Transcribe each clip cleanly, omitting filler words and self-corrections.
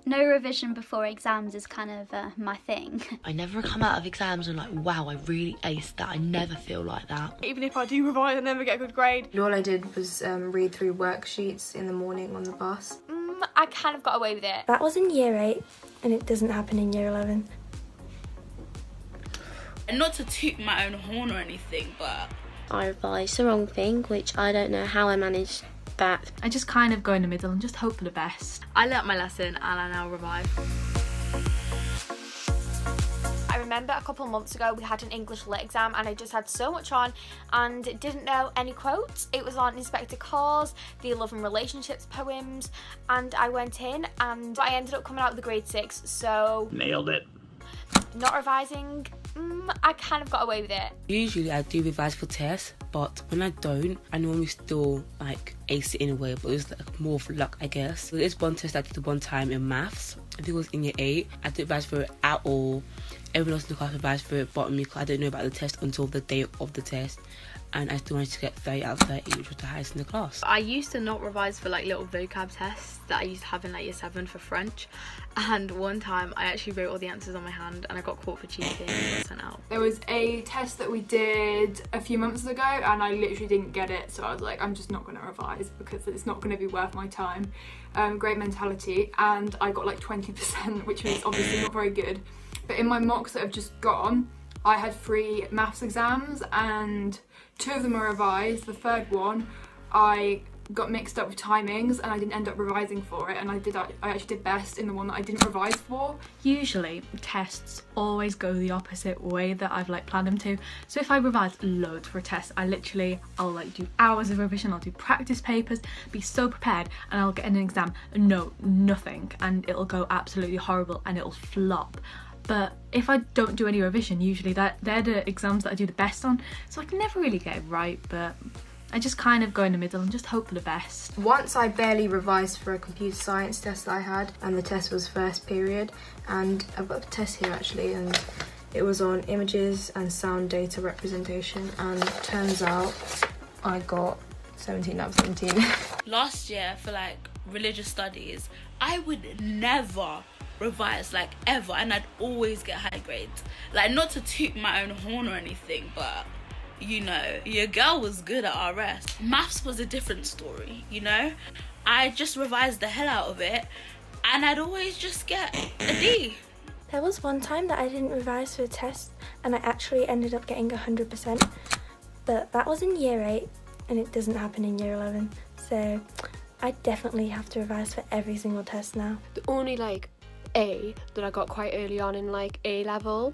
No revision before exams is kind of my thing. I never come out of exams and like, wow, I really aced that. I never feel like that. Even if I do revise, I never get a good grade. All I did was read through worksheets in the morning on the bus. I kind of got away with it. That was in year 8 and it doesn't happen in year 11. And not to toot my own horn or anything, but I revised the wrong thing, which I don't know how I managed that. I just kind of go in the middle and just hope for the best. I learnt my lesson and I now revise. I remember a couple of months ago we had an English lit exam and I just had so much on and didn't know any quotes. It was on Inspector Cause, the Love and Relationships poems, and I went in and I ended up coming out with a grade 6, so... Nailed it. Not revising, I kind of got away with it. Usually I do revise for tests, but when I don't, I normally still like ace it in a way, but it's like more of luck, I guess. So there's one test I did one time in maths. I think it was in year 8. I didn't revise for it at all. Everyone else in the class revised for it but me, because I didn't know about the test until the day of the test. And I still managed to get 30 out of 30, which was the highest in the class. I used to not revise for like little vocab tests that I used to have in like year 7 for French, and one time I actually wrote all the answers on my hand and I got caught for cheating and got sent out. There was a test that we did a few months ago and I literally didn't get it, so I was like, I'm just not going to revise because it's not going to be worth my time. Great mentality, and I got like 20%, which was obviously not very good. But in my mocks that have just gone, I had 3 maths exams and 2 of them were revised. The third one, I got mixed up with timings and I didn't end up revising for it, and I actually did best in the one that I didn't revise for. Usually tests always go the opposite way that I've like planned them to. So if I revise loads for a test, I'll like do hours of revision, I'll do practice papers, be so prepared, and I'll get in an exam and know nothing and it'll go absolutely horrible and it'll flop. But if I don't do any revision, usually they're the exams that I do the best on, so I can never really get it right, but I just kind of go in the middle and just hope for the best. Once I barely revised for a computer science test that I had, and the test was first period, and I've got the test here actually, and it was on images and sound data representation, and turns out I got 17 out of 17. last year for like religious studies, I would never revise like ever, and I'd always get high grades. Like, not to toot my own horn or anything, but you know, your girl was good at RS. Maths was a different story, you know. I just revised the hell out of it and I'd always just get a D. There was one time that I didn't revise for a test and I actually ended up getting 100%, but that was in year 8 and it doesn't happen in year 11, so I definitely have to revise for every single test now. The only like A that I got quite early on in like A-level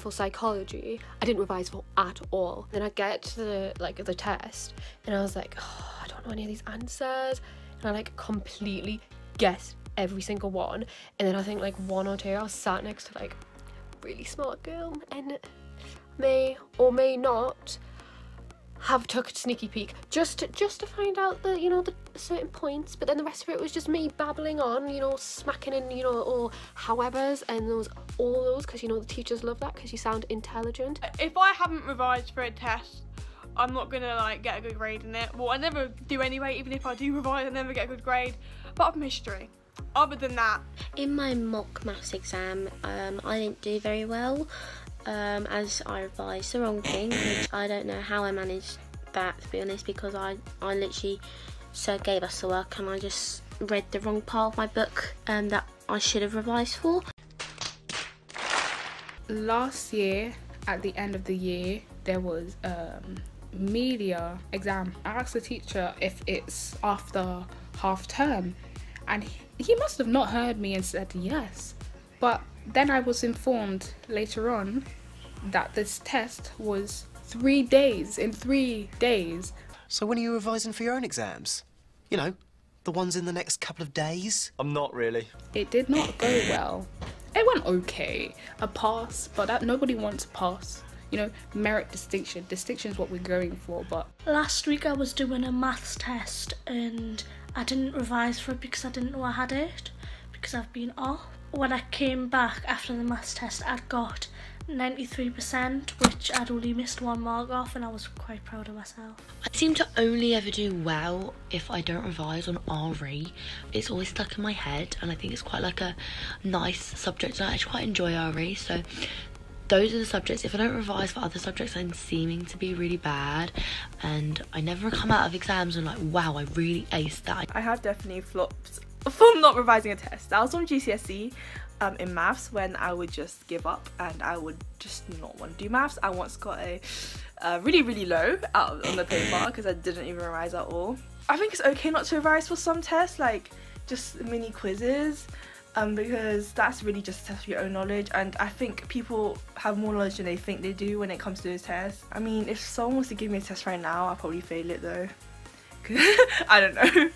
psychology, I didn't revise for at all. Then I get to the test and I was like, oh, I don't know any of these answers, and I like completely guessed every single one, and then I think like 1 or 2 I was sat next to like a really smart girl and may or may not have took a sneaky peek just to find out the, you know, the certain points, but then the rest of it was just me babbling on, you know, smacking in, you know, all howevers and all those, because, you know, the teachers love that because you sound intelligent. If I haven't revised for a test, I'm not gonna like get a good grade in it. Well, I never do anyway. Even if I do revise, I never get a good grade, apart from history. Other than that, in my mock maths exam, I didn't do very well, as I revised the wrong thing, which I don't know how I managed that, to be honest, because I literally gave us the work and I just read the wrong part of my book that I should have revised for. Last year, at the end of the year, there was media exam. I asked the teacher if it's after half term, and he must have not heard me and said yes. But then I was informed later on that this test was 3 days, in 3 days. So when are you revising for your own exams? You know, the ones in the next couple of days? I'm not really. It did not go well. It went okay, a pass, but that nobody wants a pass. You know, merit distinction. Distinction is what we're going for, but... Last week I was doing a maths test and I didn't revise for it because I didn't know I had it, because I've been off. When I came back after the maths test, I'd got 93%, which I'd only missed 1 mark off, and I was quite proud of myself. I seem to only ever do well if I don't revise on RE. It's always stuck in my head, and I think it's quite like a nice subject, and I actually quite enjoy RE, so those are the subjects. If I don't revise for other subjects, I'm seeming to be really bad, and I never come out of exams and like, wow, I really aced that. I have definitely flopped from not revising a test. That was from GCSE in maths, when I would just give up and I would just not want to do maths. I once got a really, really low out on the paper because I didn't even revise at all. I think it's okay not to revise for some tests, like just mini quizzes, because that's really just a test for your own knowledge, and I think people have more knowledge than they think they do when it comes to those tests. I mean, if someone was to give me a test right now, I'll probably fail it though. I don't know.